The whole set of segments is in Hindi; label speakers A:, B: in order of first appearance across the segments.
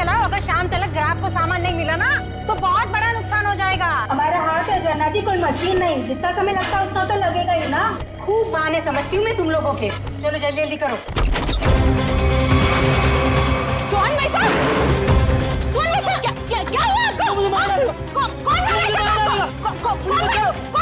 A: चलाओ, अगर शाम तक ग्राहक को सामान नहीं मिला ना तो बहुत बड़ा नुकसान हो जाएगा।
B: हमारा हाथ है जन्ना जी, कोई मशीन नहीं, जितना समय लगता है उतना तो लगेगा ही ना।
A: खूब बहाने समझती हूँ मैं तुम लोगों के। चलो जल्दी जल्दी करो। सोहन भाई साहब, सोहन भाई साहब, क्या हुआ आपको? कौन मारा आपको? कौन मारा आपको?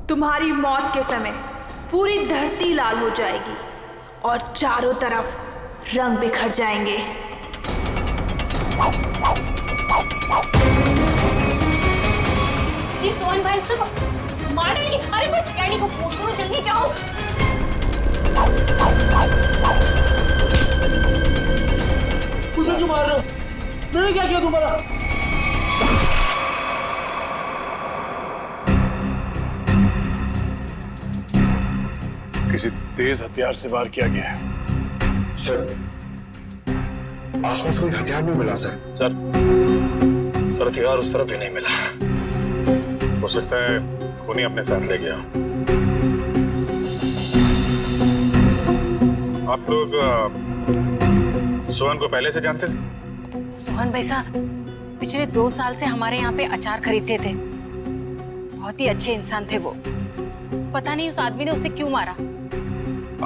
C: तुम्हारी मौत के समय पूरी धरती लाल हो जाएगी और चारों तरफ रंग बिखर जाएंगे।
A: ये सोहन भाई से मार डालेंगे। अरे कुछ कैडी को फोन करो, जल्दी जाओ।
D: मुझे क्यों मार रहे हो? मैंने क्या किया तुम्हारा?
E: किसी तेज हथियार से वार किया गया है।
F: सर, आसपास कोई हथियार नहीं मिला सर।
E: सर हथियार उस तरफ भी नहीं मिला। हो सकता है खूनी अपने साथ ले गया। आप लोग सोहन को पहले से जानते थे?
A: सोहन भाई साहब पिछले 2 साल से हमारे यहाँ पे अचार खरीदते थे। बहुत ही अच्छे इंसान थे वो। पता नहीं उस आदमी ने उसे क्यों मारा।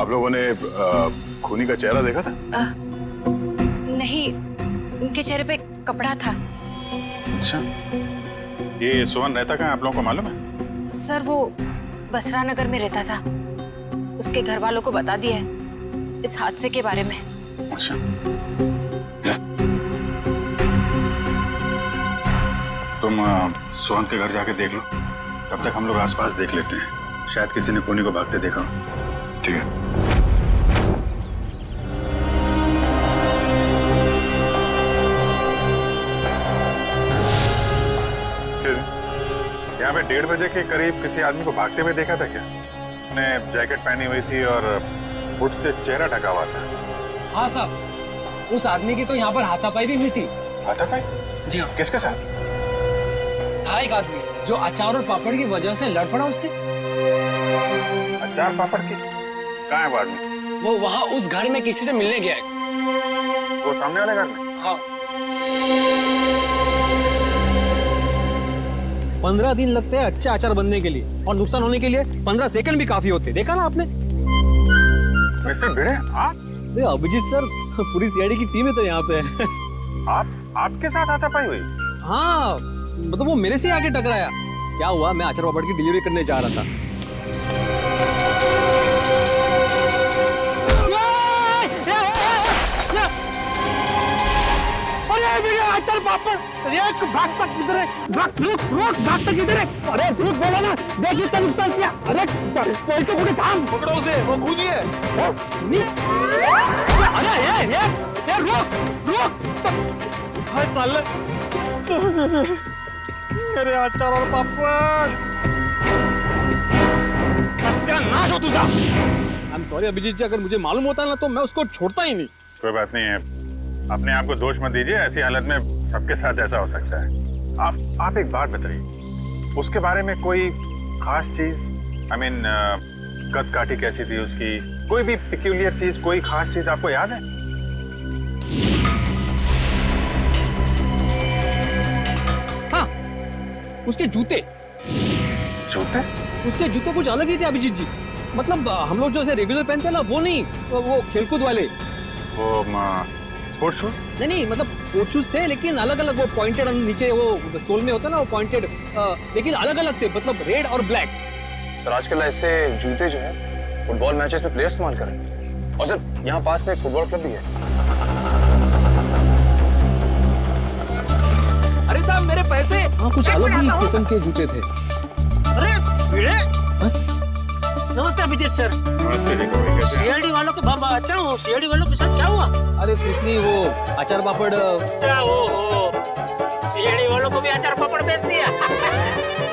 E: आप लोगों ने खूनी का चेहरा देखा था?
A: नहीं, उनके चेहरे पे कपड़ा था।
E: अच्छा, ये सोहन रहता कहाँ आप लोगों को मालूम है?
A: सर वो बसरा नगर में रहता था। उसके घर वालों को बता दिया है इस हादसे के बारे में।
E: अच्छा, तुम सोहन के घर जाके देख लो, तब तक हम लोग आसपास देख लेते हैं। शायद किसी ने खूनी को भागते देखा हो। ठीक है। यहाँ पे 1:30 बजे के करीब किसी आदमी को भागते हुए देखा था क्या? उसने जैकेट पहनी हुई थी और हुड से चेहरा ढका हुआ था।
D: हाँ साहब, उस आदमी की तो यहाँ पर हाथापाई भी हुई थी।
E: हाथापाई?
D: जी हाँ।
E: किसके साथ?
D: था एक आदमी जो अचार और पापड़ की वजह से लड़ पड़ा उससे।
E: अचार पापड़ की? कहाँ है वो आदमी?
D: वो वहाँ उस घर में किसी से मिलने गया है।
E: वो सामने वाले घर में?
D: हाँ।
G: 15 दिन लगते हैं अच्छा अचार बनने के लिए, और नुकसान होने के लिए 15 सेकंड भी काफी होते। देखा ना आपने?
E: मिस्टर भिड़े, आप?
G: अभिजीत सर, पूरी सीआईडी की टीम है तो यहाँ पे।
E: आपके साथ हाथापाई हुई?
G: हाँ, मतलब वो मेरे से आके टकराया। क्या हुआ, मैं अचार पापड़ की डिलीवरी करने जा रहा था। अचार पापड़, भागता किधर है? भागता किधर है? अरे रुक, बोला ना, देखिए तब नुकसान किया। अरे कोई तो पूरे थाम,
D: पकड़ो उसे, वो खूनी है।
G: अरे ये रुक। हाय चाल मेरे अचार और पापड़, सत्यानाश हो तुझा। आई एम सॉरी अभिजीत जी, अगर मुझे मालूम होता ना तो मैं उसको छोड़ता ही नहीं।
E: कोई बात नहीं है, अपने आप को दोष मत दीजिए। ऐसी हालत में सबके साथ ऐसा हो सकता है। आप एक बात बताइए, उसके बारे में कोई खास चीज, आई मीन कद काठी कैसी थी उसकी, कोई भी पिक्यूलियर चीज, कोई खास चीज आपको याद है?
D: हाँ, उसके जूते
E: जूते?
D: उसके जूते कुछ अलग ही थे अभिजीत जी। मतलब हम लोग जो ऐसे रेगुलर पहनते हैं ना, वो नहीं, वो खेलकूद वाले।
E: वो स्पोर्ट्स शूज?
D: नहीं, मतलब स्पोर्ट्स शूज थे, लेकिन अलग अलग, वो पॉइंटेड नीचे वो सोल में होता है ना, वो पॉइंटेड, लेकिन अलग अलग थे, मतलब रेड और ब्लैक।
F: सर आजकल ऐसे जूते जो है फुटबॉल मैचेस में प्लेयर्स इस्तेमाल कर रहे हैं। और सर यहाँ पास में एक फुटबॉल क्लब भी है।
G: अरे साहब मेरे पैसे।
D: हाँ, कुछ अलग ही किस्म के जूते थे।
G: अरे भिड़े। नमस्ते अभिजीत सर।
E: नमस्ते, देखो भाई कैसे हैं?
G: सीआईडी वालों के बाबा अच्छा हूँ। सीआईडी वालों के साथ क्या हुआ?
D: अरे कुछ नहीं, वो अचार पापड़।
G: अच्छा हो सीआईडी वालों को भी अचार पापड़ बेच दिया।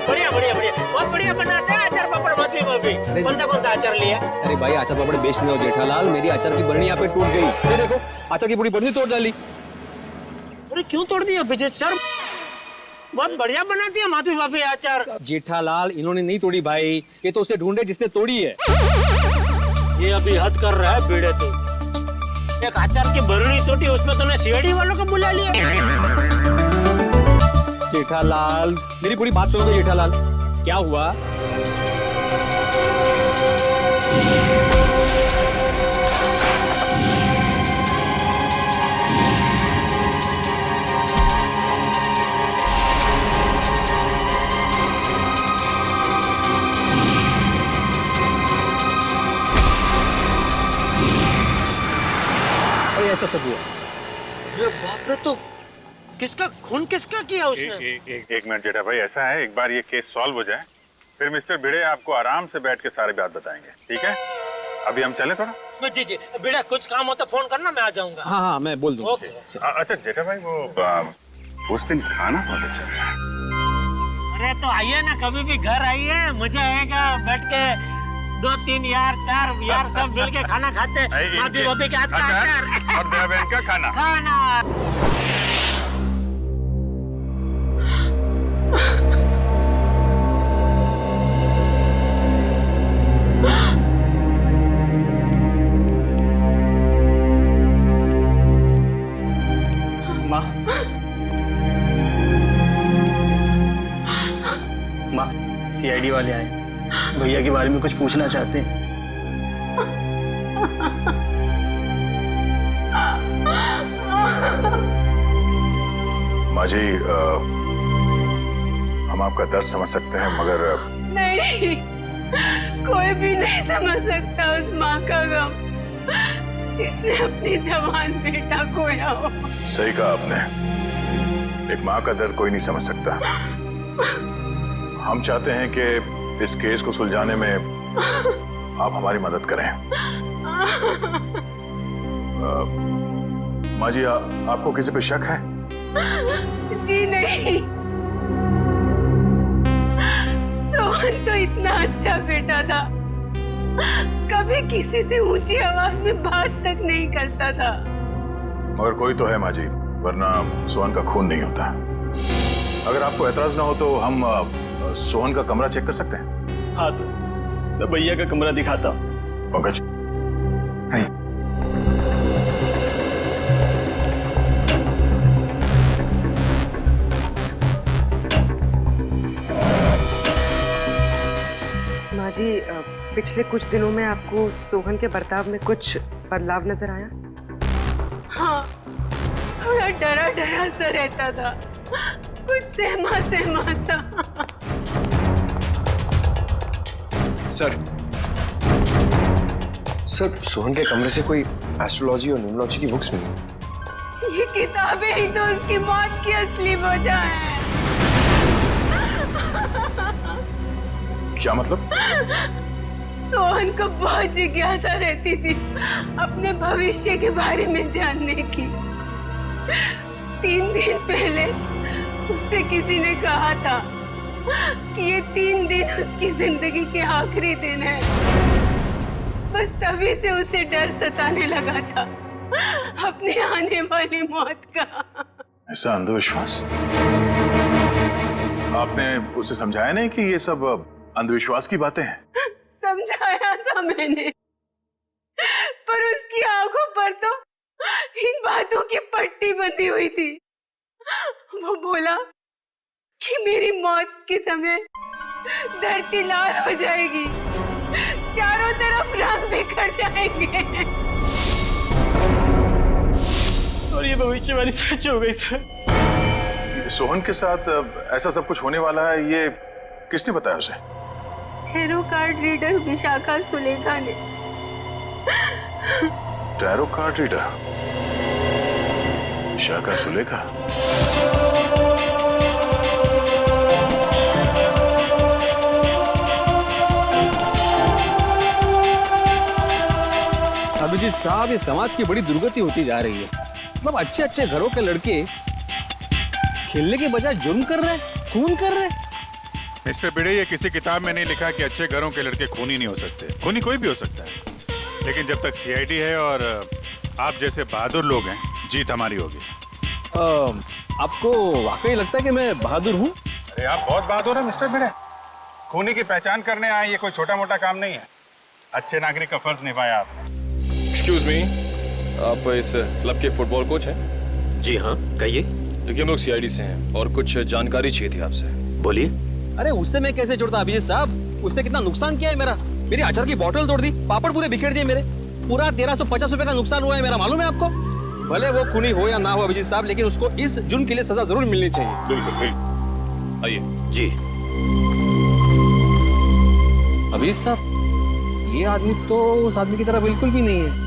G: बढ़िया बढ़िया बढ़िया, बहुत बढ़िया बनाते हैं अचार पापड़ माधवी भाभी। कौन सा अचार लिया?
D: अरे भाई, अचार पापड़ बेचने हो जेठालाल, मेरी अचार की बरनी यहाँ पे टूट गई। ये देखो, अचार की पूरी बरनी तोड़ डाली।
G: अरे क्यों तोड़ दिया अभिजीत सर? बहुत बढ़िया बना दिया माधवी भाभी अचार।
D: जेठालाल, इन्होंने नहीं तोड़ी भाई, ये तो उसे ढूंढे जिसने तोड़ी है।
G: ये अभी हद कर रहा है भिड़े तू। एक अचार की बरनी टूटी, उसमें तूने सीआईडी वालों को बुला लिया।
D: जेठालाल, मेरी पूरी बात सुनो तो जेठालाल, क्या हुआ? अरे ऐसा सब हुआ।
G: अरे बाप रे, तो किसका खून किसका किया उसने?
E: एक मिनट जेठा भाई, ऐसा है, एक बार ये केस सॉल्व हो जाए, फिर मिस्टर भिड़े आपको आराम से बैठ के सारी बात बताएंगे, ठीक है? अभी हम चले थोड़ा।
G: जी जी, बेटा कुछ काम हो तो फोन करना, मैं आ जाऊंगा।
D: हाँ हाँ, मैं बोल दूंगा।
G: ओके।
E: अच्छा जेठा भाई, वो उस दिन खाना बहुत अच्छा था।
G: अरे तो आइए ना, कभी भी घर आइए, मजा आएगा। बैठ के 2 3 यार 4 यार सब मिल के खाना खाते हैं। माधवी भाभी के हाथ का अचार
E: और दया बहन का खाना।
F: माँ, सीआईडी वाले आए, भैया के बारे में कुछ पूछना चाहते हैं।
E: माँ जी, हम आपका दर्द समझ सकते हैं, मगर
B: नहीं, कोई भी नहीं समझ सकता उस माँ का गम जिसने अपनी जवान बेटा खोया हो।
E: सही कहा आपने, एक माँ का दर्द कोई नहीं समझ सकता। हम चाहते हैं कि इस केस को सुलझाने में आप हमारी मदद करें। माँ जी, आपको किसी पे शक है?
B: जी नहीं, सोहन तो इतना अच्छा बेटा था, कभी किसी से ऊंची आवाज में बात तक नहीं करता था।
E: मगर कोई तो है माँ जी, वरना सोहन का खून नहीं होता। अगर आपको एतराज ना हो तो हम सोहन का कमरा चेक कर सकते हैं?
F: हाँ सर, मैं भैया का कमरा दिखाता हूँ।
E: पंकज,
H: माँ जी, पिछले कुछ दिनों में आपको सोहन के बर्ताव में कुछ बदलाव नजर आया?
B: हाँ, थोड़ा डरा डरा सा रहता था, कुछ सहमा सहमा सा।
F: सर, सोहन के कमरे से कोई एस्ट्रोलॉजी और न्यूमरोलॉजी की बुक्स मिली।
B: ये किताबें ही तो उसकी मौत की असली वजह है।
E: क्या मतलब?
B: सोहन को बहुत जिज्ञासा रहती थी अपने भविष्य के बारे में जानने की। 3 दिन पहले उससे किसी ने कहा था कि ये 3 दिन उसकी जिंदगी के आखिरी दिन है। बस तभी से उसे डर सताने लगा था अपने आने वाली मौत का।
E: ऐसा अंधविश्वास? आपने उसे समझाया नहीं कि ये सब अंधविश्वास की बातें हैं?
B: समझाया था मैंने, पर उसकी आंखों पर तो इन बातों की पट्टी बंधी हुई थी। वो बोला कि मेरी मौत के समय धरती लाल हो जाएगी, चारों तरफ रंग बिखर जाएंगे।
D: और ये भविष्यवाणी सच हो गई सर।
E: सोहन के साथ ऐसा सब कुछ होने वाला है, ये किसने बताया उसे?
B: Tarot card reader Vishakha Sulekha ने।
E: Tarot card reader Vishakha Sulekha?
D: Abhijeet साहब, ये समाज की बड़ी दुर्गति होती जा रही है। मतलब अच्छे अच्छे घरों के लड़के खेलने के बजाय जुर्म कर रहे हैं, खून कर रहे हैं।
E: मिस्टर भिड़े, ये किसी किताब में नहीं लिखा कि अच्छे घरों के लड़के खूनी नहीं हो सकते। खूनी कोई भी हो सकता है, लेकिन जब तक सीआईडी है और आप जैसे बहादुर लोग हैं, जीत हमारी होगी।
D: आपको वाकई लगता है कि मैं बहादुर हूँ?
E: अरे आप बहुत बहादुर हैं मिस्टर भिड़े। खूनी की पहचान करने आए, ये कोई छोटा मोटा काम नहीं है। अच्छे नागरिक का फर्ज निभाया आपने।
F: एक्सक्यूज मी, आप इस क्लब के फुटबॉल कोच हैं?
I: जी हाँ, कहिए।
F: देखिए, हम लोग सीआईडी से हैं और कुछ जानकारी चाहिए थी आपसे।
I: बोलिए।
D: अरे उससे मैं कैसे जुड़ता अभिजीत साहब? उसने कितना नुकसान किया है मेरा। मेरी अचार की बोतल तोड़ दी, पापड़ पूरे बिखेर दिए मेरे। पूरा 1350 रुपए का नुकसान हुआ है मेरा, मालूम है आपको? भले वो खूनी हो या ना हो अभिजीत साहब, लेकिन उसको इस जुर्म के लिए सजा जरूर मिलनी चाहिए।
F: बिल्कुल बिल्कुल, आइए।
I: जी।
D: अभिजीत साहब, ये आदमी तो उस आदमी की तरह बिल्कुल भी नहीं है।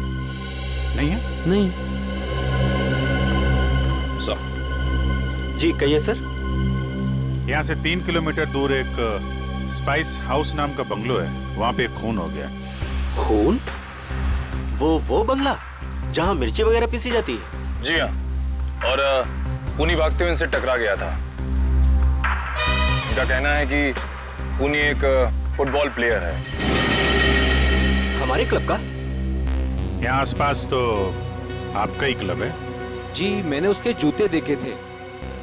E: नहीं है?
D: नहीं।
F: सर।
I: जी कहिए सर।
E: यहाँ से 3 किलोमीटर दूर एक स्पाइस हाउस नाम का बंगलो है, वहाँ पे एक खून हो गया।
I: खून? वो बंगला जहाँ मिर्ची वगैरह पीसी जाती है?
F: जी हाँ, और खूनी भागते हुए इनसे टकरा गया था। इनका कहना है कि खूनी एक फुटबॉल प्लेयर है।
I: हमारे क्लब का?
E: यहाँ आसपास तो आपका ही क्लब है।
D: जी, मैंने उसके जूते देखे थे।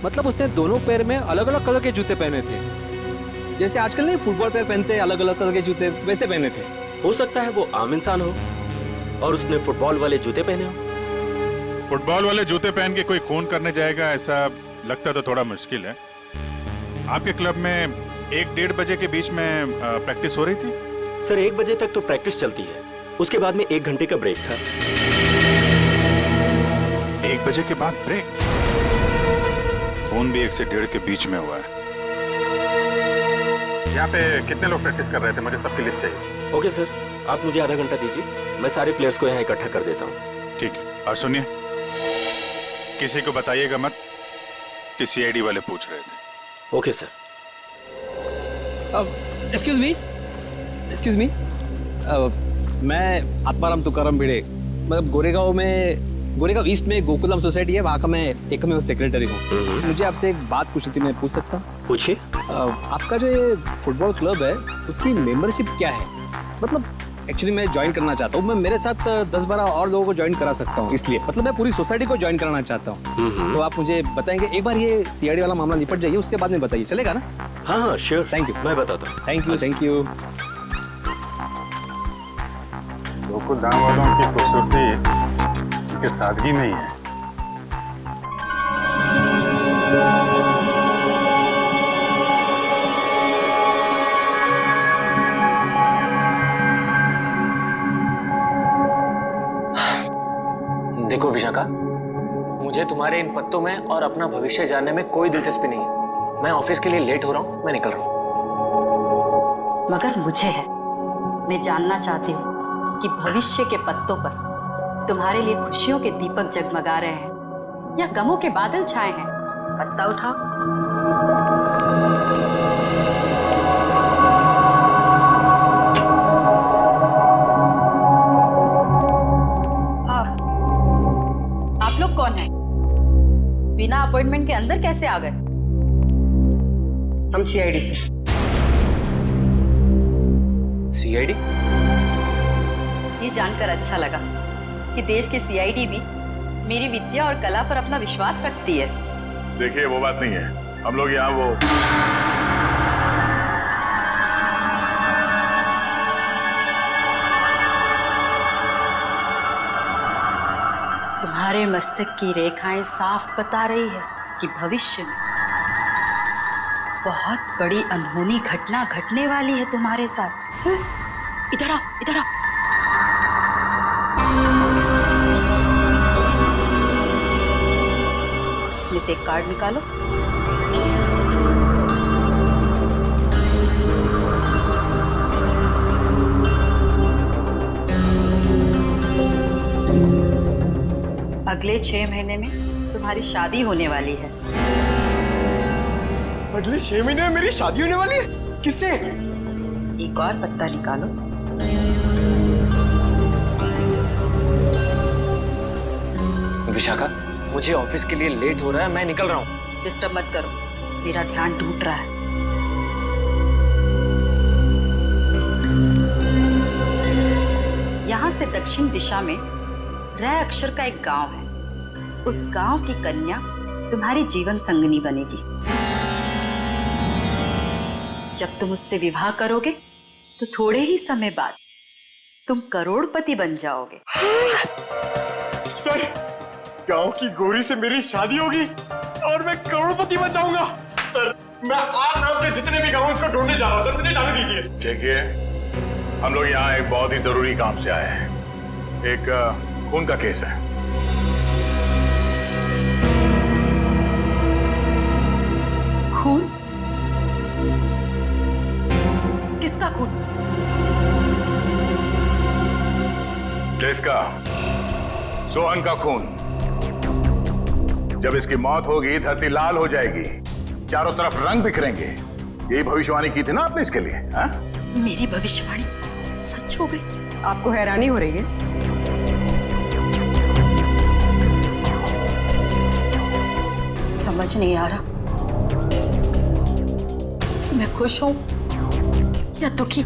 D: मतलब उसने दोनों पैर में अलग अलग कलर के जूते पहने थे। जैसे आजकल नहीं फुटबॉल पैर पहनते हैं अलग अलग कलर के जूते, वैसे पहने थे।
I: हो सकता है वो आम इंसान हो और उसने फुटबॉल वाले जूते पहने हो।
E: फुटबॉल वाले जूते पहन के कोई खून करने जाएगा, ऐसा लगता तो थोड़ा मुश्किल है। आपके क्लब में 1-1:30 बजे के बीच में प्रैक्टिस हो रही थी?
I: सर 1 बजे तक तो प्रैक्टिस चलती है, उसके बाद में 1 घंटे का ब्रेक था।
E: 1 बजे के बाद ब्रेक? खून भी 1 से 1:30 के बीच में हुआ है। यहाँ पे कितने लोग प्रैक्टिस कर रहे थे? मुझे सबकी लिस्ट चाहिए।
I: ओके सर, आप मुझे आधा घंटा दीजिए, मैं सारे प्लेयर्स को यहाँ इकट्ठा कर देता हूँ।
E: ठीक है, और सुनिए, किसी को बताइएगा मत कि सीआईडी वाले पूछ रहे थे।
I: Okay sir.
D: एक्सक्यूज मी, मैं आत्माराम तुकाराम भिड़े, मतलब गोरेगांव ईस्ट में गोकुलम सोसाइटी है, वहाँ का मैं एकमेव सेक्रेटरी हूँ। मुझे आपसे एक बात पूछनी थी, मैं पूछ सकता हूँ?
I: पूछिए।
D: आपका जो ये फुटबॉल क्लब है, उसकी मेंबरशिप क्या है? मतलब एक्चुअली मैं ज्वाइन करना चाहता हूँ। मैं मेरे साथ 10-12 और लोगों को ज्वाइन करा सकता हूँ, इसलिए मतलब मैं पूरी सोसाइटी को ज्वाइन कराना चाहता हूँ। तो आप मुझे बताएंगे? एक बार ये सीआईडी वाला मामला निपट जाइए, उसके बाद में बताइए, चलेगा ना?
I: हाँ हाँ श्योर,
D: थैंक यू।
I: मैं बताता हूँ।
D: Thank you.
E: गोकुल धाम वालों की खूबसूरती उनकी सादगी में ही है।
J: देखो विशाखा, मुझे तुम्हारे इन पत्तों में और अपना भविष्य जानने में कोई दिलचस्पी नहीं है। मैं ऑफिस के लिए लेट हो रहा हूँ, मैं निकल रहा हूँ।
K: मगर मुझे है। मैं जानना चाहती हूँ कि भविष्य के पत्तों पर तुम्हारे लिए खुशियों के दीपक जगमगा रहे हैं या गमों के बादल छाए हैं। पत्ता उठाओ। आप लोग कौन हैं? बिना अपॉइंटमेंट के अंदर कैसे आ गए?
J: हम सीआईडी से।
F: सीआईडी?
K: ये जानकर अच्छा लगा कि देश के सीआईडी भी मेरी विद्या और कला पर अपना विश्वास रखती है।
E: देखिए वो बात नहीं है, हम लोग यहाँ वो
K: तुम्हारे मस्तक की रेखाएं साफ बता रही है कि भविष्य में बहुत बड़ी अनहोनी घटना घटने वाली है तुम्हारे साथ। इधर आओ, इधर आओ। इसमें से एक कार्ड निकालो। अगले 6 महीने में तुम्हारी शादी होने वाली है।
G: अगले 6 महीने में मेरी शादी होने वाली है? किससे?
K: एक और पत्ता निकालो।
J: विशाखा, मुझे ऑफिस के लिए लेट हो रहा है, मैं निकल रहा हूँ।
K: डिस्टर्ब मत करो, मेरा ध्यान टूट रहा है। यहाँ से दक्षिण दिशा में र अक्षर का एक गांव है। उस गांव की कन्या तुम्हारी जीवन संगनी बनेगी। जब तुम उससे विवाह करोगे तो थोड़े ही समय बाद तुम करोड़पति बन जाओगे।
G: सर, गांव की गोरी से मेरी शादी होगी और मैं करोड़पति बन जाऊंगा। सर, मैं आज नाम के जितने भी गांव उसको ढूंढने जा रहा हूं, मुझे जाने दीजिए।
E: देखिए, हम लोग यहाँ एक बहुत ही जरूरी काम से आए हैं। एक खून का केस है।
K: खून? किसका खून?
E: जिसका सोहन का खून। जब इसकी मौत होगी, धरती लाल हो जाएगी, चारों तरफ रंग बिखरेंगे। यही भविष्यवाणी की थी ना आपने इसके लिए? हा?
K: मेरी भविष्यवाणी सच हो गई?
H: आपको हैरानी हो रही है?
K: समझ नहीं आ रहा कि मैं खुश हूं या दुखी।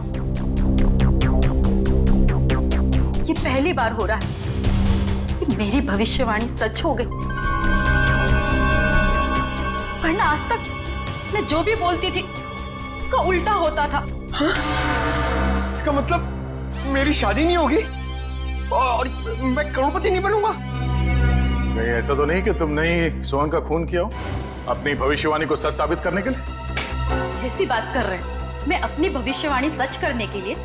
K: ये पहली बार हो रहा है कि मेरी भविष्यवाणी सच हो गई। वरना आज तक मैं जो भी बोलती थी उसका उल्टा होता था।
G: हाँ? इसका मतलब मेरी शादी नहीं होगी और मैं करोड़पति नहीं बनूंगा?
E: नहीं, ऐसा तो नहीं कि तुमने ही सोहन का खून किया हो अपनी भविष्यवाणी को सच साबित करने के लिए?
K: ऐसी बात कर रहे हैं? मैं अपनी भविष्यवाणी सच करने के लिए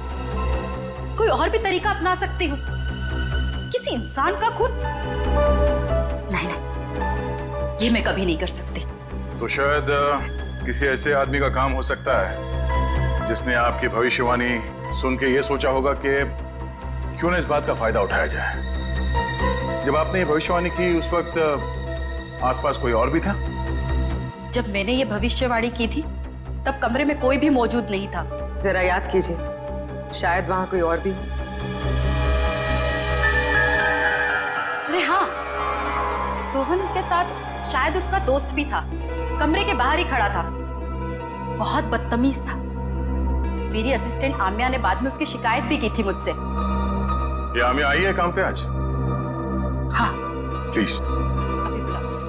K: कोई और भी तरीका अपना सकती हूँ। किसी इंसान का खून? नहीं नहीं, ये मैं कभी नहीं कर सकती।
E: तो शायद किसी ऐसे आदमी का काम हो सकता है जिसने आपकी भविष्यवाणी सुन के ये सोचा होगा कि क्यों ना इस बात का फायदा उठाया जाए। जब आपने ये भविष्यवाणी की उस वक्त आसपास कोई और भी था?
K: जब मैंने ये भविष्यवाणी की थी तब कमरे में कोई भी मौजूद नहीं था।
H: जरा याद कीजिए, शायद वहां कोई और भी।
K: अरे हाँ, सोहन के साथ शायद उसका दोस्त भी था। कमरे के बाहर ही खड़ा था, बहुत बदतमीज था। मेरी असिस्टेंट आम्या ने बाद में उसकी शिकायत भी की थी मुझसे।
E: ये आम्या आई है काम पे आज?
K: हाँ,
E: प्लीज।
K: अभी बुलाती हूँ।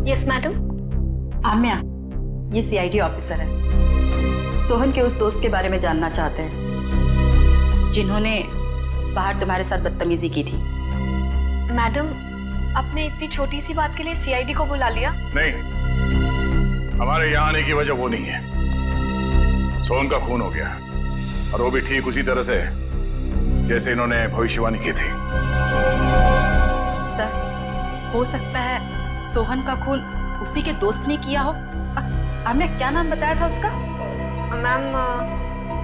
A: Yes madam.
K: आम्या, ये सीआईडी ऑफिसर है। सोहन के उस दोस्त के बारे में जानना चाहते हैं जिन्होंने बाहर तुम्हारे साथ बदतमीजी की थी।
A: मैडम, आपने इतनी छोटी सी बात के लिए सीआईडी को बुला लिया?
E: नहीं, हमारे यहाँ आने की वजह वो नहीं है। सोहन का खून हो गया और वो भी ठीक उसी तरह से जैसे इन्होंने भविष्यवाणी की थी।
K: सर, हो सकता है सोहन का खून उसी के दोस्त ने किया हो। आम्या, क्या नाम बताया था उसका?
A: मैम,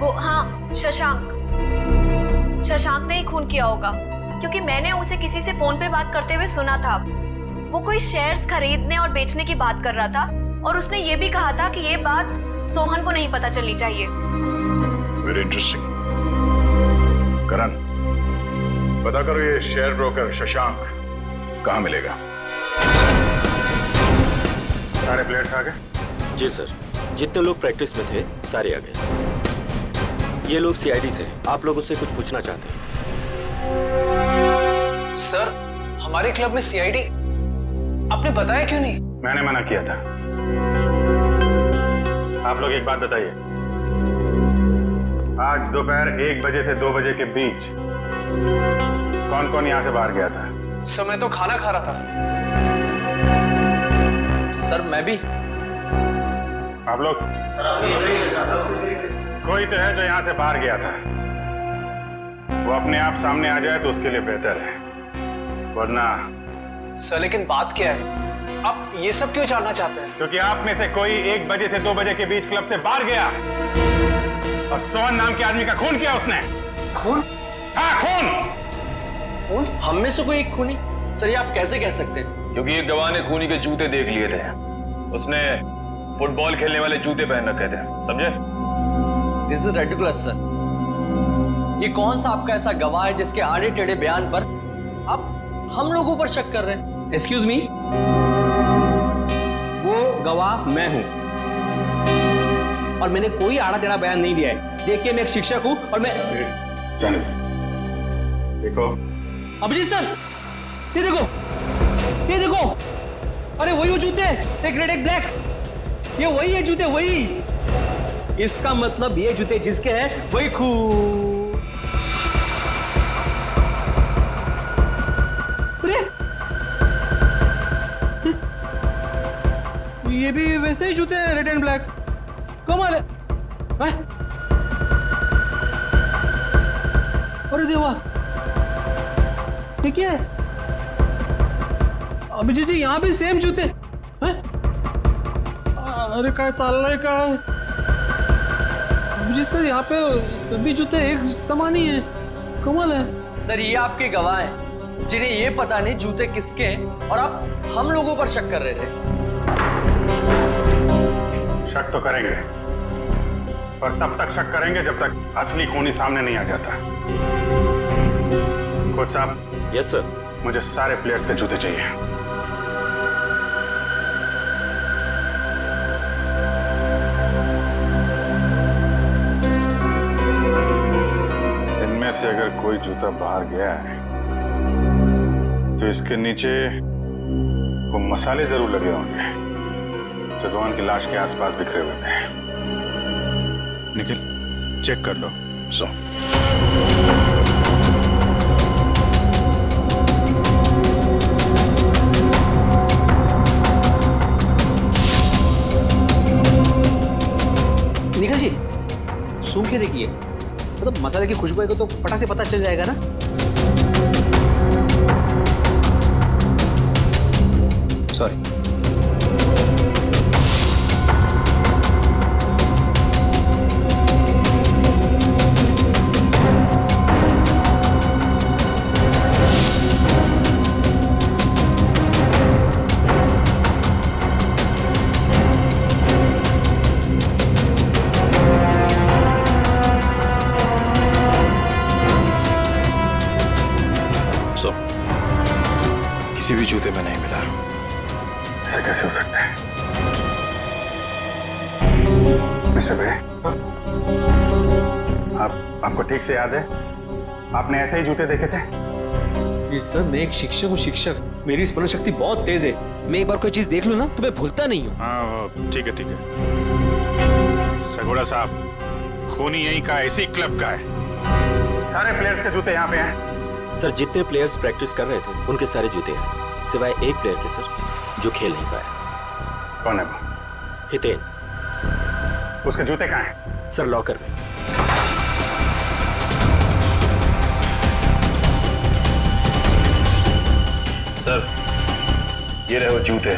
A: वो हाँ, शशांक ने ही खून किया होगा, क्योंकि मैंने उसे किसी से फोन पे बात करते हुए सुना था। वो कोई शेयर्स खरीदने और बेचने की बात कर रहा था और उसने ये भी कहा था कि ये बात सोहन को नहीं पता चलनी चाहिए।
E: Very interesting. करण, पता करो ये शेयर ब्रोकर शशांक कहाँ मिलेगा। सारे प्लेयर्स आ गए?
I: जी सर, जितने लोग प्रैक्टिस में थे सारे आ गए। ये लोग सीआईडी से, आप लोग उससे कुछ पूछना चाहते हैं?
F: हमारे क्लब में सीआईडी आपने बताया क्यों नहीं?
E: मैंने मना किया था। आप लोग एक बात बताइए, आज दोपहर 1 बजे से 2 बजे के बीच कौन कौन यहां से बाहर गया था?
F: सर मैं तो खाना खा रहा था।
J: सर मैं भी।
E: आप लोग? कोई तो है जो यहां से बाहर गया था, वो अपने आप सामने आ जाए तो उसके लिए बेहतर है, वरना।
F: सर लेकिन बात क्या है, आप ये सब क्यों जानना चाहते हैं?
E: क्योंकि आप में से कोई 1 बजे से 2 बजे के बीच क्लब से बाहर गया और सोहन नाम के आदमी का खून किया उसने।
F: खून?
E: हाँ, खून।
F: खून?
J: हम में से कोई एक खूनी? सर ये आप कैसे कह सकते हैं?
L: क्योंकि एक गवाह ने खूनी के जूते देख लिए थे, उसने फुटबॉल खेलने वाले जूते पहन रखे थे, समझे?
J: This is ridiculous sir. ये कौन सा आपका ऐसा गवाह है जिसके आड़े टेढ़े बयान पर आप हम लोगों पर शक कर रहे हैं?
D: एक्सक्यूज मी, वो गवाह मैं हूं और मैंने कोई आड़ा टेढ़ा बयान नहीं दिया है। देखिए मैं एक शिक्षक हूं और मैं।
E: चलो देखो
D: अभिजीत सर, ये देखो, ये देखो, अरे वही वो जूते, एक रेड एक ब्लैक, ये वही है जूते, वही। इसका मतलब ये जूते जिसके हैं वही खून। अरे ये भी वैसे ही जूते हैं, रेड एंड ब्लैक। कमाल है। हैं? अरे देवा, ये क्या है? अभिजीत जी यहाँ भी सेम जूते हैं? अरे काय चाललंय काय? अभिजीत सर यहाँ पे सभी जूते एक समान ही है, कमाल है।
J: सर ये आपके गवाह हैं जिन्हें ये पता नहीं जूते किसके हैं और आप हम लोगों पर शक कर रहे थे।
E: शक तो करेंगे, पर तब तक शक करेंगे जब तक असली खूनी सामने नहीं आ जाता। कोच साहब।
I: Yes sir.
E: मुझे सारे प्लेयर्स के जूते चाहिए। इनमें से अगर कोई जूता बाहर गया है तो इसके नीचे वो मसाले जरूर लगे होंगे जो गवान की लाश के आसपास बिखरे हुए थे। निखिल चेक कर लो। सो
D: निखिल जी सूखे देखिए, मतलब मसाले की खुशबू आएगी तो फटाक से पता चल जाएगा ना। सॉरी।
E: किसी भी जूते में नहीं मिला। ऐसा कैसे हो सकता है? मिस्टर बे, आपको ठीक से याद है आपने ऐसे ही जूते देखे थे?
D: जी सर, मैं एक शिक्षक हूँ, शिक्षक। मेरी स्मरण शक्ति बहुत तेज है। मैं एक बार कोई चीज देख लूँ ना तो मैं भूलता नहीं हूँ।
E: हाँ ठीक है ठीक है। सगोड़ा साहब, खूनी यहीं का, इसी क्लब का है। सारे प्लेयर्स के जूते यहाँ पे हैं।
I: सर जितने प्लेयर्स प्रैक्टिस कर रहे थे उनके सारे जूते हैं, सिवाय एक प्लेयर के सर जो खेल नहीं पाया।
E: कौन है वो?
I: हितेन।
E: उसके जूते कहाँ हैं?
I: सर लॉकर में।
L: सर ये रहे वो जूते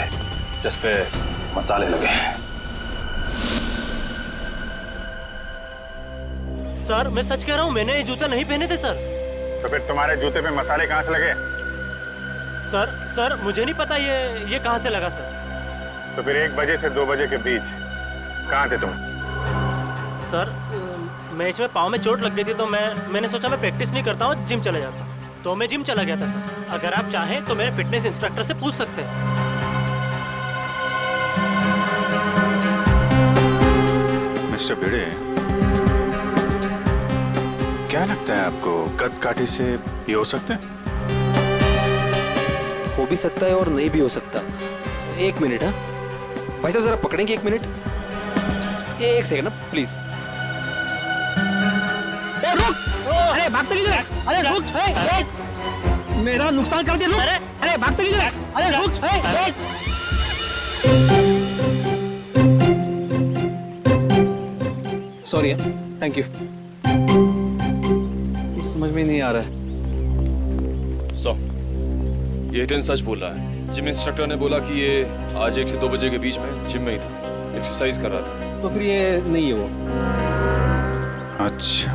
L: जिस पे मसाले लगे हैं।
M: सर मैं सच कह रहा हूँ, मैंने ये जूते नहीं पहने थे सर।
E: तो फिर तुम्हारे जूते पे मसाले कहाँ से लगे?
M: सर मुझे नहीं पता ये कहाँ से लगा सर।
E: तो फिर 1 बजे से 2 बजे के बीच कहाँ थे तुम?
M: सर मैच में पाँव में चोट लग गई थी तो मैंने सोचा मैं प्रैक्टिस नहीं करता हूँ, जिम चले जाता, तो मैं जिम चला गया था सर। अगर आप चाहें तो मेरे फिटनेस इंस्ट्रक्टर से पूछ सकते हैं।
E: मिस्टर भिड़े, क्या लगता है आपको कद काठी से ये हो सकते हैं?
I: हो भी सकता है और नहीं भी हो सकता। एक मिनट। हाँ भाई साहब, जरा पकड़ेंगे? एक मिनट, एक सेकंड ना प्लीज।
D: अरे भागते किधर है? अरे रुक, मेरा नुकसान कर दिया, रुक। अरे भागते किधर है? अरे रुक, सॉरी, थैंक यू। कुछ समझ में नहीं आ रहा है।
L: ये हितेन सच बोल रहा है। जिम इंस्ट्रक्टर ने बोला कि ये आज 1 से 2 बजे के बीच में जिम में ही था, एक्सरसाइज कर रहा था।
D: तो फिर ये नहीं है वो।
E: अच्छा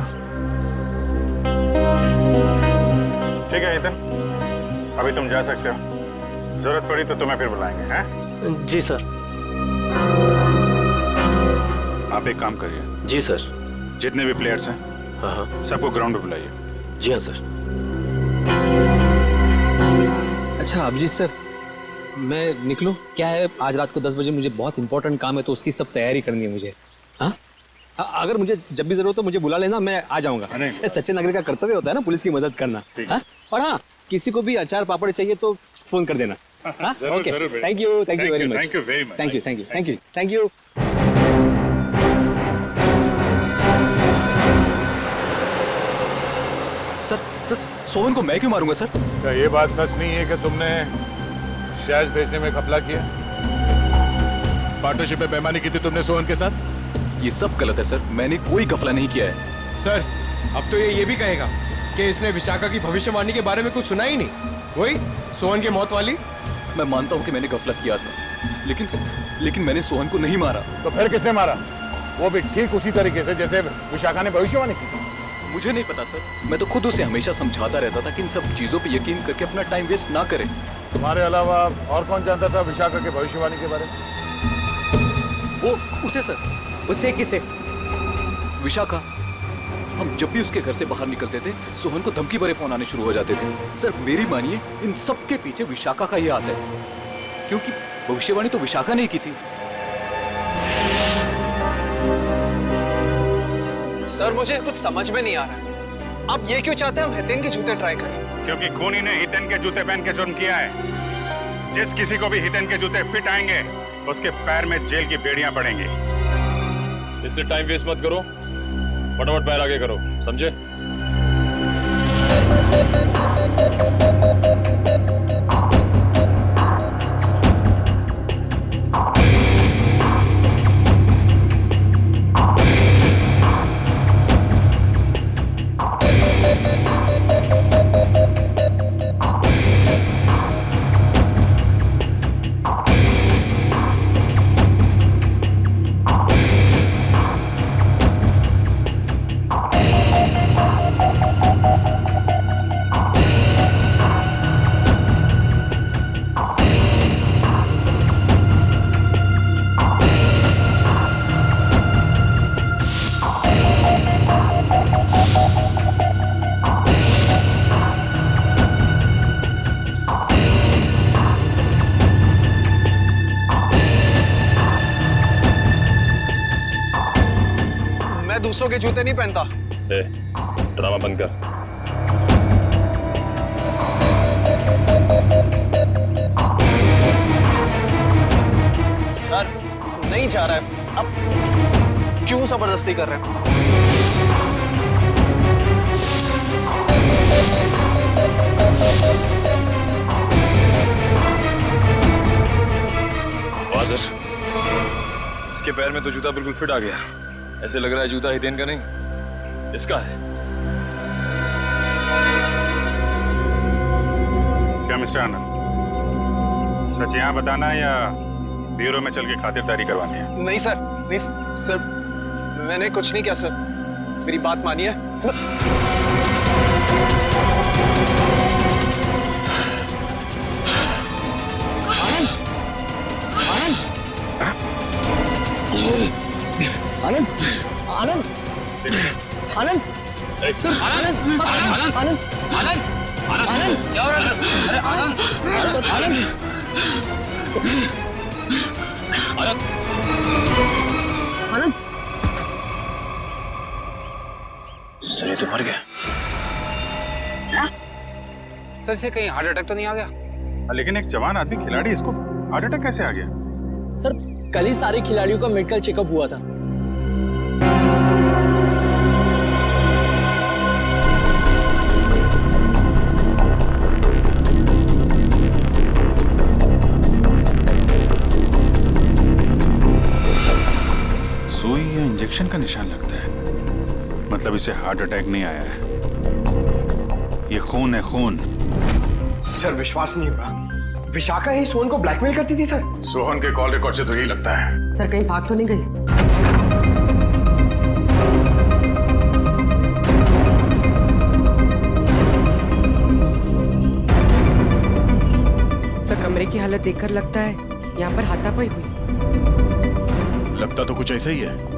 E: ठीक है हितेन, अभी तुम जा सकते हो। जरूरत पड़ी तो तुम्हें फिर बुलाएंगे। हैं?
M: जी सर।
E: आप एक काम करिए।
I: जी सर।
E: जितने भी प्लेयर्स हैं,
I: हाँ,
E: सबको ग्राउंड पे बुलाइए।
I: जी हाँ सर।
D: अच्छा अभिजीत सर, मैं निकलूं? क्या है, आज रात को 10 बजे मुझे बहुत इंपॉर्टेंट काम है, तो उसकी सब तैयारी करनी है मुझे। हाँ, अगर मुझे जब भी जरूरत हो मुझे बुला लेना, मैं आ जाऊंगा। ये सच्चे नागरिक का कर्तव्य होता है ना, पुलिस की मदद करना। हाँ? और हाँ, किसी को भी अचार पापड़ चाहिए तो फोन कर देना। हाँ? Okay, thank you very much. Thank you.
I: Sir Sohan को मैं क्यों मारूंगा सर?
E: क्या ये बात सच नहीं है कि तुमने शहज भेजने में घपला किया? पार्टनरशिप में बेईमानी की थी तुमने सोहन के साथ?
I: ये सब गलत है सर, मैंने कोई घपला नहीं किया है।
G: सर अब तो ये भी कहेगा कि इसने विशाखा की भविष्यवाणी के बारे में कुछ सुना ही नहीं, वही सोहन की मौत वाली।
I: मैं मानता हूँ कि मैंने गलत किया था, लेकिन मैंने सोहन को नहीं मारा।
E: तो फिर किसने मारा? वो भी ठीक उसी तरीके से जैसे विशाखा ने भविष्यवाणी की थी।
I: मुझे नहीं पता सर, मैं तो खुद उसे हमेशा समझाता रहता था कि इन सब चीजों पे यकीन करके अपना टाइम वेस्ट ना करे।
E: तुम्हारे अलावा और कौन जानता था विशाखा के भविष्यवाणी के बारे में?
I: वो उसे सर।
H: उसे किसे?
I: विशाखा। हम जब भी उसके घर से बाहर निकलते थे, सोहन को धमकी भरे फोन आने शुरू हो जाते थे। सर मेरी मानिए, इन सब के पीछे विशाखा का ही हाथ है, क्योंकि भविष्यवाणी तो विशाखा ने की थी।
D: सर मुझे कुछ समझ में नहीं आ रहा है, आप ये क्यों चाहते हैं हम हितेन के जूते ट्राई करें?
E: क्योंकि खूनी ने हितेन के जूते पहन के जुर्म किया है। जिस किसी को भी हितेन के जूते फिट आएंगे, उसके पैर में जेल की बेड़ियां पड़ेंगी।
L: इसलिए टाइम वेस्ट मत करो, फटाफट पैर आगे करो, समझे?
D: दूसरों के जूते नहीं पहनता।
L: ड्रामा बंद कर।
D: सर नहीं जा रहा है, अब क्यों जबरदस्ती कर रहे हैं?
L: वाज़िर, इसके पैर में तो जूता बिल्कुल फिट आ गया। ऐसे लग रहा है जूता हितेन का नहीं, इसका है।
E: क्या मिस्टर आनंद, सच यहाँ बताना है या ब्यूरो में चल के खातिरदारी करवानी है?
D: नहीं सर, नहीं सर, मैंने कुछ नहीं किया सर, मेरी बात मानिए। आनंद, आनंद, आनंद, आनंद, आनंद, सर, आनंद, आनंद, आनंद, आनंद, आनंद, क्या हो रहा है? अरे आनंद, सर, आनंद, आनंद, आनंद,
F: सर ये तो मर गया।
G: सर से कहीं हार्ट अटैक तो नहीं आ गया?
E: लेकिन एक जवान आदमी खिलाड़ी, इसको हार्ट अटैक कैसे आ गया?
N: सर कल ही सारे खिलाड़ियों का मेडिकल चेकअप हुआ था।
E: सुई या इंजेक्शन का निशान लगता है, मतलब इसे हार्ट अटैक नहीं आया है, ये खून है, खून।
G: सर विश्वास नहीं हो रहा, विशाखा ही सोहन को ब्लैकमेल करती थी सर।
E: सोहन के कॉल रिकॉर्ड से तो यही लगता है।
H: सर कहीं भाग तो नहीं गई? सर कमरे की हालत देखकर लगता है यहाँ पर हाथापाई हुई।
E: लगता तो कुछ ऐसा ही है।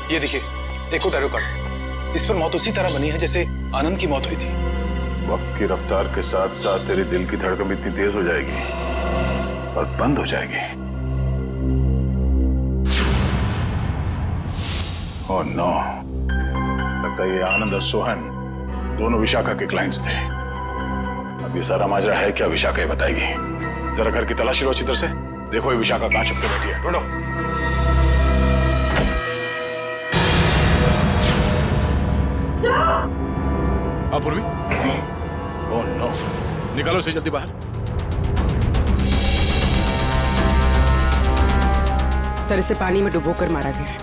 F: ये देखिए, एक और टैरो कार्ड। इस पर मौत उसी तरह बनी है जैसे आनंद की मौत हुई थी।
E: वक्त की रफ्तार के साथ साथ तेरे दिल की धड़कन इतनी तेज हो जाएगी और बंद हो जाएगी। ओह नो, लगता है ये आनंद और सोहन दोनों विशाखा के क्लाइंट्स थे। अब ये सारा माजरा है क्या, विशाखा ही बताएगी। जरा घर की तलाशी लो अच्छी तरह से, देखो ये विशाखा कहां छुप के बैठी है, ढूंढो। पूर्वी, ओह नो, निकालो इसे जल्दी बाहर।
H: सर इसे पानी में डुबोकर मारा गया है,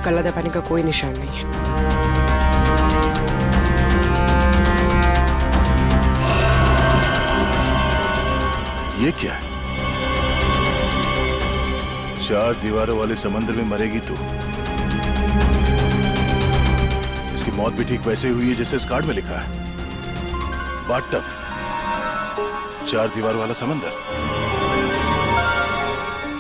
H: गला दबाने का कोई निशान नहीं है।
E: ये क्या है? 4 दीवारों वाले समंदर में मरेगी तू। इसकी मौत भी ठीक वैसे हुई है जैसे इस कार्ड में लिखा है, बाथटब, 4 दीवार वाला समंदर।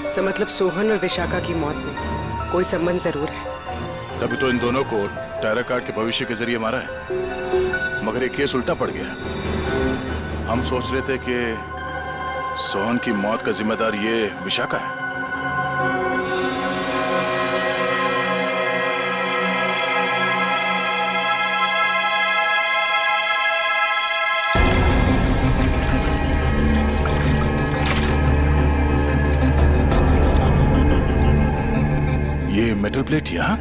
H: सर मतलब सोहन और विशाखा की मौत में कोई संबंध जरूर है।
E: तभी तो इन दोनों को टैरो कार्ड के भविष्य के जरिए मारा है, मगर ये केस उल्टा पड़ गया। हम सोच रहे थे कि सोहन की मौत का जिम्मेदार ये विशाखा है। ये मेटल प्लेट यहाँ?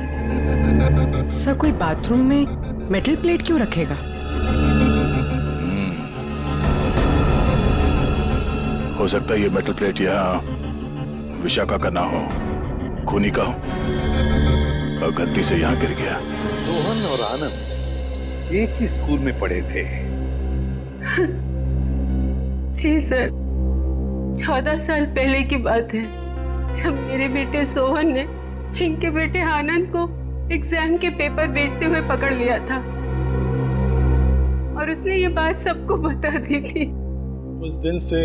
H: सर कोई बाथरूम में मेटल प्लेट क्यों रखेगा?
E: हो सकता है ये मेटल प्लेट यहाँ विशाखा का ना हो, खूनी का हो और गलती से यहाँ गिर गया।
O: सोहन और आनंद एक ही स्कूल में पढ़े थे।
B: जी सर, 14 साल पहले की बात है, जब मेरे बेटे सोहन ने इनके बेटे आनंद को एग्जाम के पेपर बेचते हुए पकड़ लिया था और उसने ये बात सबको बता दी थी।
G: उस दिन से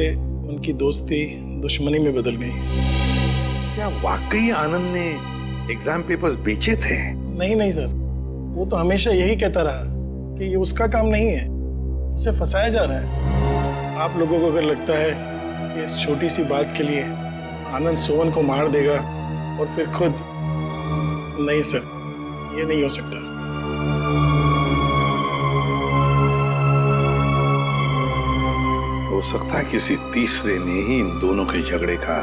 G: उनकी दोस्ती दुश्मनी में बदल गई।
O: क्या वाकई आनंद ने एग्जाम पेपर्स बेचे थे?
G: नहीं सर, वो तो हमेशा यही कहता रहा कि ये उसका काम नहीं है, उसे फंसाया जा रहा है। आप लोगों को अगर लगता है कि इस छोटी सी बात के लिए आनंद सोहन को मार देगा और फिर खुद, नहीं सर, ये नहीं हो सकता।
O: हो सकता है किसी तीसरे ने ही इन दोनों के झगड़े का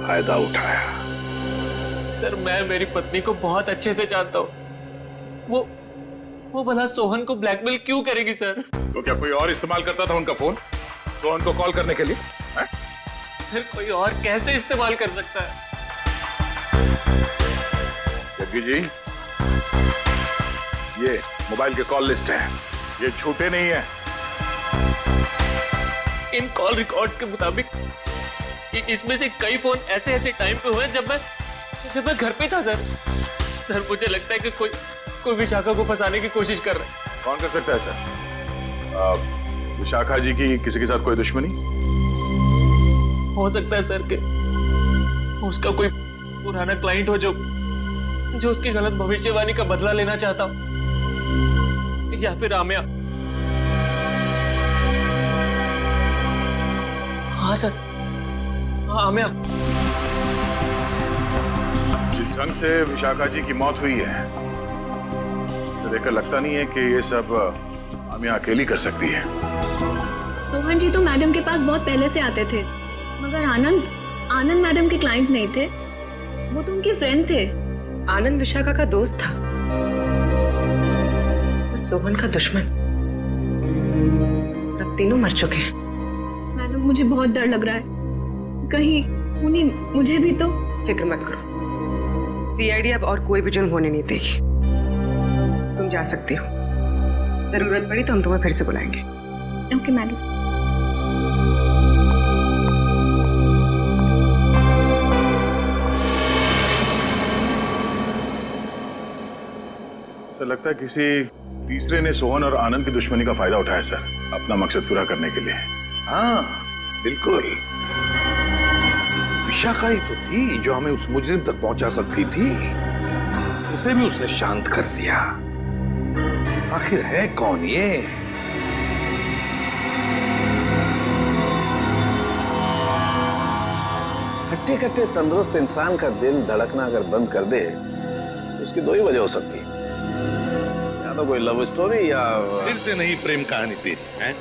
O: फायदा उठाया।
J: सर मैं मेरी पत्नी को बहुत अच्छे से जानता हूँ। वो भला सोहन को ब्लैकमेल क्यों करेगी सर?
E: तो क्या कोई और इस्तेमाल करता था उनका फोन सोहन को कॉल करने के लिए?
J: सर कोई और कैसे इस्तेमाल कर सकता है?
E: जग्गी जी, ये मोबाइल के कॉल लिस्ट है, ये झूठे नहीं है।
J: इन कॉल रिकॉर्ड्स के मुताबिक इसमें से कई फोन ऐसे टाइम पे हुए जब मैं घर पे था सर मुझे लगता है कि कोई विशाखा को फंसाने की कोशिश कर रहा है।
E: कौन कर सकता है सर? विशाखा जी की किसी के साथ कोई दुश्मनी?
J: हो सकता है सर कि उसका कोई पुराना क्लाइंट हो जो उसकी गलत भविष्यवाणी का बदला लेना चाहता हो। या फिर आमिया? हाँ सर, हाँ आमिया।
E: जिस ढंग से विशाखा जी की मौत हुई है, इसे देखकर लगता नहीं है कि ये सब आमिया अकेली कर सकती है।
A: सोहन जी तो मैडम के पास बहुत पहले से आते थे, मगर आनंद मैडम के क्लाइंट नहीं थे, वो तो उनके फ्रेंड थे।
H: आनंद विशाखा का दोस्त था, पर सोहन का दुश्मन। अब तीनों मर चुके हैं।
A: मैडम मुझे बहुत डर लग रहा है, कहीं उन्हीं मुझे भी तो।
H: फिक्र मत करो, सीआईडी अब और कोई भी जुर्म होने नहीं देगी। तुम जा सकती हो, जरूरत पड़ी तो हम तुम्हें फिर से बुलाएंगे।
A: Okay madam.
E: सर लगता है किसी तीसरे ने सोहन और आनंद की दुश्मनी का फायदा उठाया सर, अपना मकसद पूरा करने के लिए।
O: हाँ बिल्कुल, विशाखा ही तो थी जो हमें उस मुजरिम तक पहुंचा सकती थी। उसे भी उसने शांत कर दिया। आखिर है कौन ये?
P: हट्टे कट्टे तंदुरुस्त इंसान का दिल धड़कना अगर बंद कर दे तो उसकी दो ही वजह हो सकती है, या तो कोई लव स्टोरी या
O: फिर से नहीं प्रेम कहानी थी, हैं?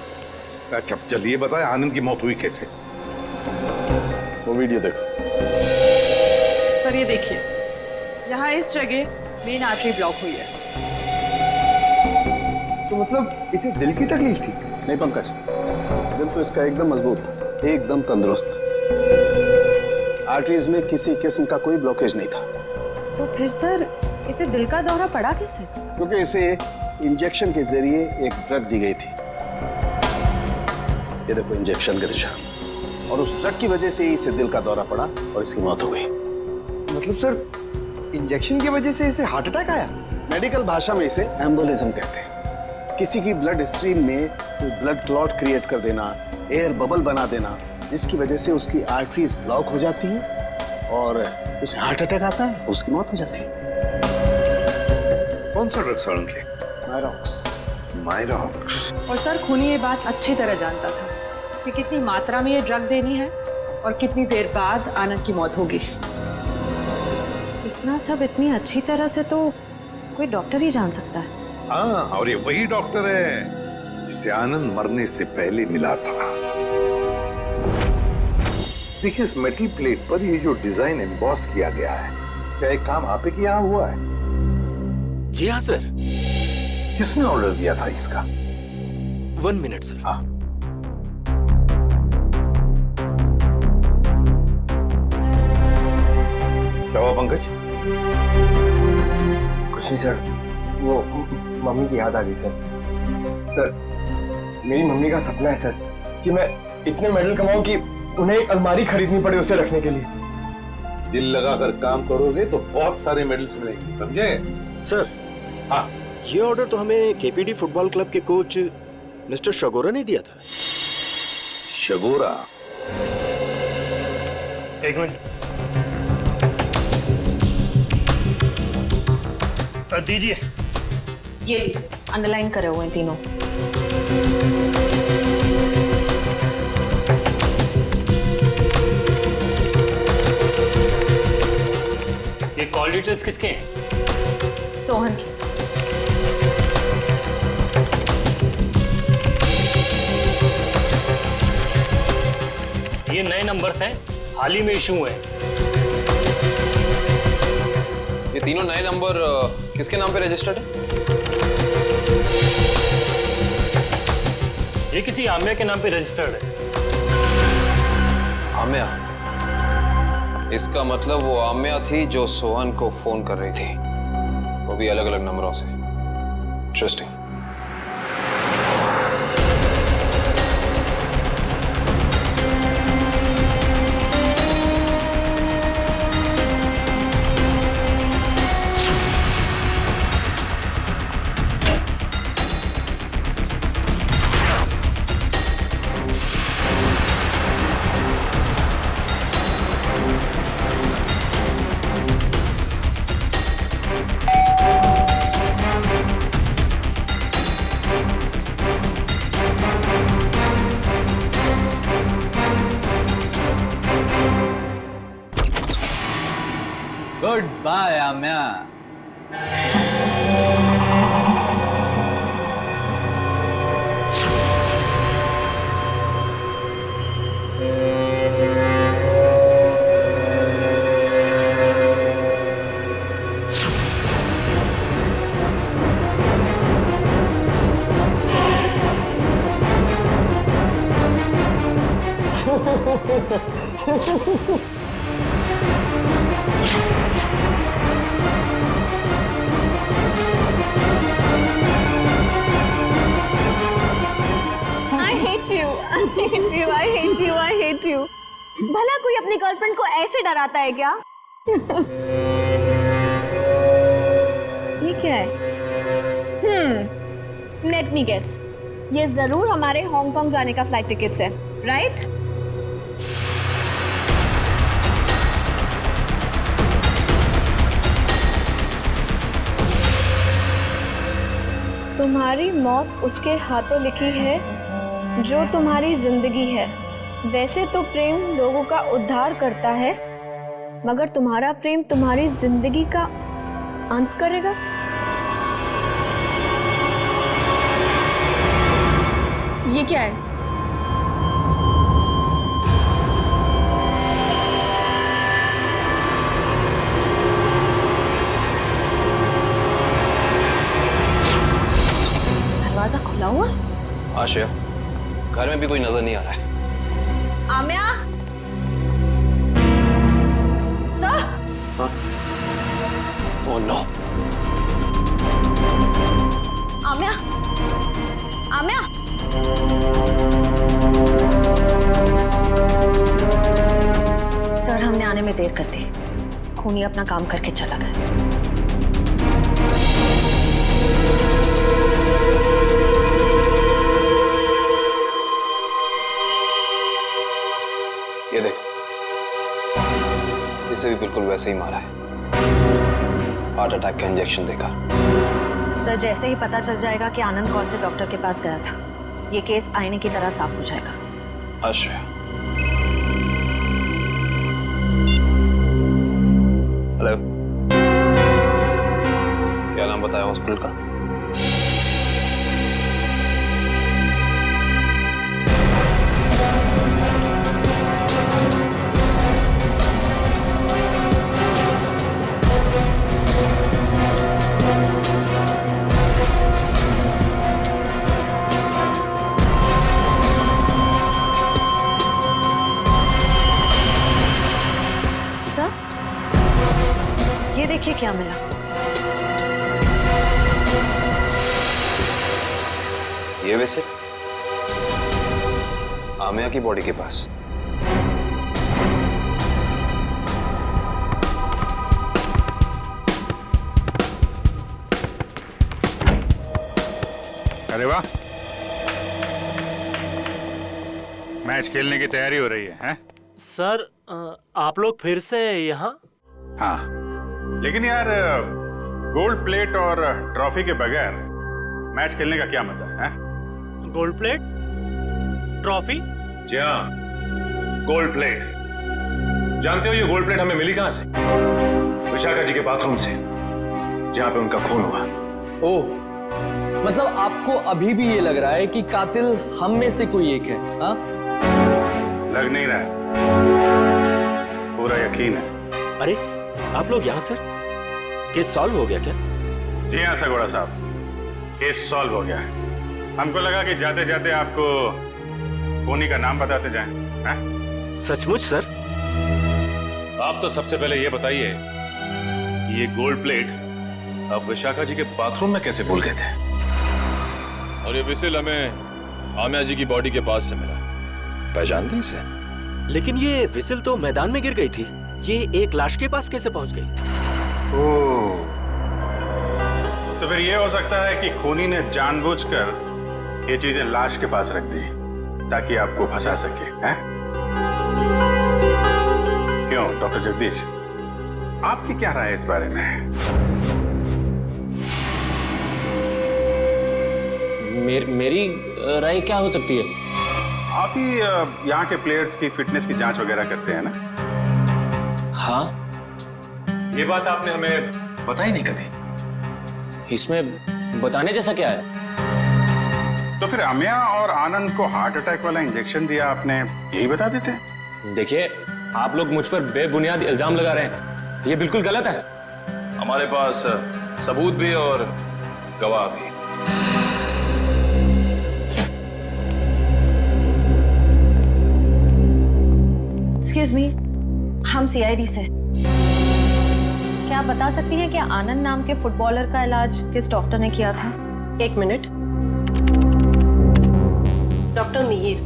O: अच्छा चलिए बताए आनंद की मौत हुई कैसे?
P: वो वीडियो देखो।
Q: सर ये देखिए, यहाँ इस जगह मेन आर्टरी ब्लॉक हुई है।
P: तो मतलब इसे दिल की तकलीफ थी? नहीं पंकज, दिल तो इसका एकदम मजबूत, एकदम तंदुरुस्त। आर्टरीज में किसी किस्म का कोई ब्लॉकेज नहीं था।
Q: तो फिर सर इसे दिल का दौरा पड़ा कैसे?
P: क्योंकि इसे इंजेक्शन के जरिए एक ड्रग दी गई थी। ये देखो इंजेक्शन का निशान, और उस ड्रग की वजह से ही इसे दिल का दौरा पड़ा और इसकी मौत हो गई।
N: मतलब सर इंजेक्शन की वजह से इसे हार्ट अटैक आया?
P: मेडिकल भाषा में इसे एम्बोलिज्म कहते हैं। किसी की ब्लड स्ट्रीम में ब्लड क्लॉट क्रिएट कर देना, एयर बबल बना देना, जिसकी वजह से उसकी आर्टरीज ब्लॉक हो जाती है और उसे हार्ट अटैक आता है, उसकी मौत हो जाती है।
O: कौन सा ड्रग सर उनके?
P: मायरॉक्स।
O: मायरॉक्स।
Q: और सर खूनी ये बात अच्छी तरह जानता था कि कितनी मात्रा में ये ड्रग देनी है और कितनी देर बाद आनंद की मौत होगी।
K: इतना सब इतनी अच्छी तरह से तो कोई डॉक्टर ही जान सकता है।
O: हाँ, और ये वही डॉक्टर है जिसे आनंद मरने से पहले मिला था। देखिए इस मेटल प्लेट पर ये जो डिजाइन एम्बॉस किया गया है, क्या एक काम आप ही के यहाँ हुआ है?
I: जी हाँ सर।
O: किसने ऑर्डर दिया था इसका?
I: 1 मिनट सर।
O: हाँ क्या हुआ पंकज?
N: कुछ नहीं सर, वो मम्मी की याद आ गई सर। सर मेरी मम्मी का सपना है सर कि मैं इतने मेडल कमाऊं कि उन्हें एक अलमारी खरीदनी पड़े उसे रखने के लिए।
O: दिल लगाकर काम करोगे तो बहुत सारे मेडल्स मिलेंगे, समझे?
R: सर
O: हाँ,
R: ये ऑर्डर तो हमें केपीडी फुटबॉल क्लब के कोच मिस्टर शगोरा ने दिया था।
O: शगोरा?
G: एक मिनट दीजिए।
K: ये लीजिए, अंडरलाइन करे हुए हैं तीनों।
J: ये कॉल डिटेल्स किसके हैं?
K: सोहन की।
J: ये नए नंबर्स हैं, हाल ही में इशू हुए हैं।
F: ये तीनों नए नंबर किसके नाम पे रजिस्टर्ड है?
J: ये किसी आमिया के नाम पे रजिस्टर्ड है।
F: आमिया? इसका मतलब वो आमिया थी जो सोहन को फोन कर रही थी, वो भी अलग अलग नंबरों से। Interesting.
D: Bye Amya.
A: I hate you. I hate you. I hate you. I hate you. भला कोई अपनी गर्लफ्रेंड को ऐसे डराता है क्या? ये क्या है? Let me guess. ये जरूर हमारे हांगकांग जाने का फ्लाइट टिकट्स है, राइट? तुम्हारी मौत उसके हाथों लिखी है जो तुम्हारी जिंदगी है। वैसे तो प्रेम लोगों का उद्धार करता है, मगर तुम्हारा प्रेम तुम्हारी जिंदगी का अंत करेगा। ये क्या है? दरवाजा खुला हुआ?
F: आशया, घर में भी कोई नजर नहीं आ रहा है।
A: Aamya? Sir?
F: Oh no.
A: Aamya? Aamya? Sir, हमने आने में देर कर दी। खूनी अपना काम करके चला गया।
F: ये देखो, इसे भी बिल्कुल वैसे ही मारा है, हार्ट अटैक का इंजेक्शन देकर।
A: सर, जैसे ही पता चल जाएगा कि आनंद कौन से डॉक्टर के पास गया था, ये केस आईने की तरह साफ हो जाएगा।
F: आश्रय, हेलो, क्या नाम बताया हॉस्पिटल का?
A: ये देखिए क्या मिला।
F: ये वैसे आमिया की बॉडी के पास।
E: अरे वाह, मैच खेलने की तैयारी हो रही है, हैं?
M: सर, आप लोग फिर से यहाँ?
E: हाँ, लेकिन यार गोल्ड प्लेट और ट्रॉफी के बगैर मैच खेलने का क्या मजा है?
M: Gold plate, trophy?
L: जी हाँ, गोल्ड प्लेट। जानते हो ये गोल्ड प्लेट हमें मिली कहां से? विशाखा जी के बाथरूम से, जहां पे उनका खून हुआ।
S: ओह, मतलब आपको अभी भी ये लग रहा है कि कातिल हम में से कोई एक है? हाँ,
E: लग नहीं रहा है, पूरा यकीन है।
R: अरे आप लोग यहाँ सर, केस सॉल्व हो गया क्या?
E: जी हाँ सगोड़ा साहब, केस सॉल्व हो गया है। हमको लगा कि जाते जाते आपको खूनी का नाम बताते जाएं, हैं?
R: सचमुच सर?
L: आप तो सबसे पहले ये बताइए कि ये गोल्ड प्लेट आप विशाखा जी के बाथरूम में कैसे भूल गए थे? और ये विसिल हमें आमिया जी की बॉडी के पास से मिला। पहचानते हैं इसे?
R: लेकिन ये विसिल तो मैदान में गिर गई थी, ये एक लाश के पास कैसे पहुंच गई?
E: ओह, तो फिर ये हो सकता है कि खूनी ने जानबूझकर ये चीजें लाश के पास रख दी ताकि आपको फंसा सके, हैं? क्यों डॉक्टर जगदीश, आपकी क्या राय है इस बारे में?
J: मेरी राय क्या हो सकती है?
E: आप ही यहाँ के प्लेयर्स की फिटनेस की जांच वगैरह करते हैं ना?
J: हाँ।
L: ये बात आपने हमें बताई नहीं कभी।
J: इसमें बताने जैसा क्या है?
E: तो फिर अमिया और आनंद को हार्ट अटैक वाला इंजेक्शन दिया आपने, यही बता देते?
J: देखिए, आप लोग मुझ पर बेबुनियाद इल्जाम लगा रहे हैं, ये बिल्कुल गलत है।
L: हमारे पास सबूत भी और गवाह भी।
K: एक्सक्यूज मी, हम सीआईडी से। क्या आप बता सकती हैं कि आनंद नाम के फुटबॉलर का इलाज किस डॉक्टर ने किया था?
H: एक मिनट। डॉक्टर मीर।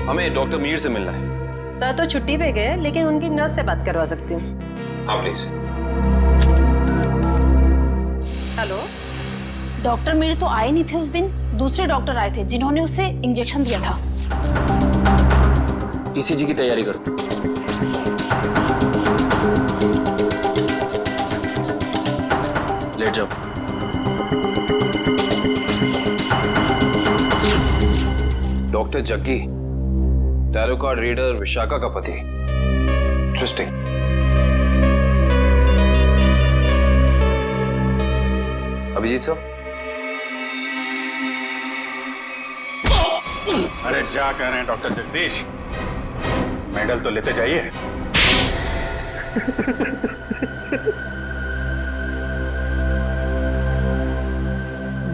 F: हमें डॉक्टर मीर से मिलना है।
H: सर तो छुट्टी पे गए, लेकिन उनकी नर्स से बात करवा सकती हूँ।
F: हाँ प्लीज।
K: हेलो।
C: डॉक्टर मीर तो आए नहीं थे उस दिन, दूसरे डॉक्टर आए थे जिन्होंने उसे इंजेक्शन दिया था।
J: ईसीजी की तैयारी करो। लेट जाओ।
F: Doctor Jaggi, tarot card reader Vishakha का पति। इंटरेस्टिंग। अभिजीत साहब।
E: अरे क्या कह रहे हैं डॉक्टर जगदीश, मेडल तो लेते जाइए।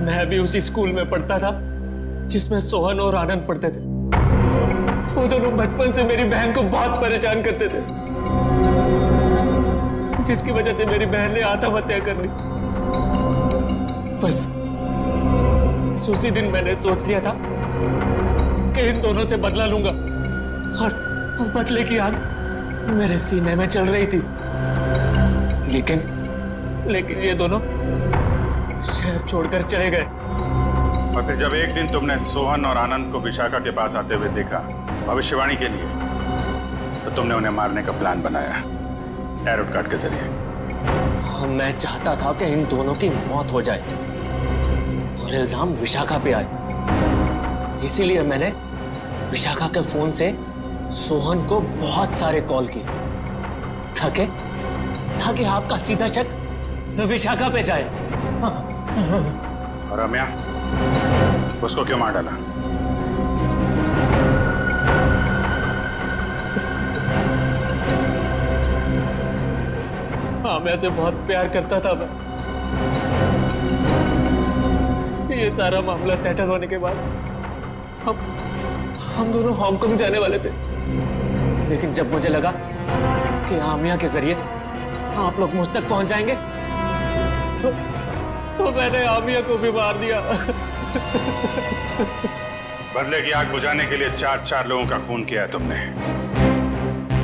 J: मैं भी उसी स्कूल में पढ़ता था जिसमें सोहन और आनंद पढ़ते थे। वो दोनों बचपन से मेरी बहन को बहुत परेशान करते थे, जिसकी वजह से मेरी बहन ने आत्महत्या कर ली। बस उसी दिन मैंने सोच लिया था कि इन दोनों से बदला लूंगा, और उस बदले की आग मेरे सीने में चल रही थी। लेकिन ये दोनों शहर छोड़कर चले गए।
E: और फिर जब एक दिन तुमने सोहन और आनंद को विशाखा के पास आते हुए देखा भविष्यवाणी के लिए, तो तुमने उन्हें मारने का प्लान बनाया टैरो कार्ड के जरिए।
J: मैं चाहता था कि इन दोनों की मौत हो जाए और इल्जाम विशाखा पे आए। इसीलिए मैंने विशाखा के फोन से सोहन को बहुत सारे कॉल किए ताकि आपका सीधा शक विशाखा पे जाए।
E: और रम्या, उसको क्यों मार डाला?
J: हाँ, मैं से बहुत प्यार करता था मैं। ये सारा मामला सेटल होने के बाद हम दोनों हांगकांग जाने वाले थे, लेकिन जब मुझे लगा कि आमिया के जरिए आप लोग मुझ तक पहुंच जाएंगे, तो मैंने आमिया को भी मार दिया।
E: बदले की आग बुझाने के लिए चार लोगों का खून किया है तुमने,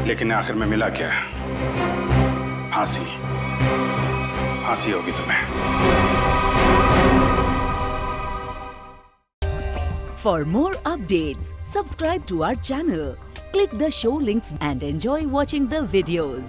E: लेकिन आखिर में मिला क्या? फांसी होगी तुम्हें।
T: For more updates, subscribe to our channel, click the show links and enjoy watching the videos.